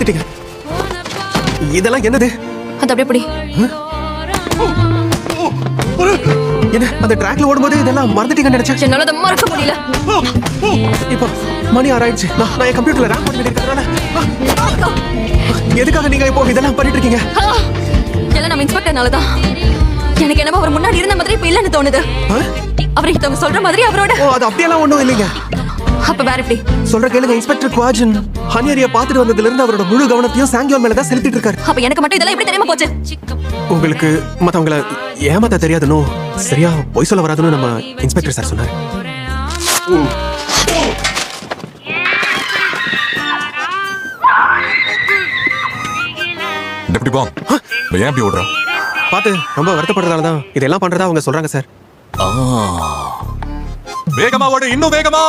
மறந்துட்டீங்க. இதெல்லாம் என்னது? அது அப்படியே பிடி. என்ன அந்த ட்ராக்ல ஓடும்போது இதெல்லாம் மறந்துட்டீங்கன்னு நினைச்சேன். என்னால அதை மறக்க முடியல. இப்போ மணி 6 ஆயிடுச்சு. நான் என் கம்ப்யூட்டர்ல ரேங்க் பண்ணி இருக்கறனால எதுக்காக நீங்க இப்போ இதெல்லாம் பண்ணிட்டு இருக்கீங்க? எல்லாம் நம்ம இன்ஸ்பெக்டர்னால தான். எனக்கு என்னமோ அவர் முன்னாடி இருந்த மாதிரி இப்ப இல்லன்னு தோணுது. அவர் இத்தவங்க சொல்ற மாதிரி அவரோட அது அப்படியெல்லாம் ஒண்ணும் இல்லைங்க. அப்ப வேற எப்படி சொல்ற கேளுங்க. இன்ஸ்பெக்டர் குவாஜன் ஹனியரியா பாத்துட்டு வந்ததுல இருந்து அவரோட முழு கவனத்தையும் சாங்கியோன் மேல தான் செலுத்திட்டு இருக்காரு. அப்ப எனக்கு மட்டும் இதெல்லாம் எப்படி தெரியாம போச்சு? உங்களுக்கு மத்தவங்கள ஏமாத்த தெரியாதுன்னு சரியா பொய் சொல்ல வராதுன்னு நம்ம இன்ஸ்பெக்டர் சார் சொன்னாரு. டெப்டி பாம் ஏன் அப்படி ஓடுற? பார்த்து ரொம்ப வருத்தப்படுறதால தான் இதெல்லாம் பண்றதா அவங்க சொல்றாங்க சார். வேகமா ஓடு, இன்னும் வேகமா.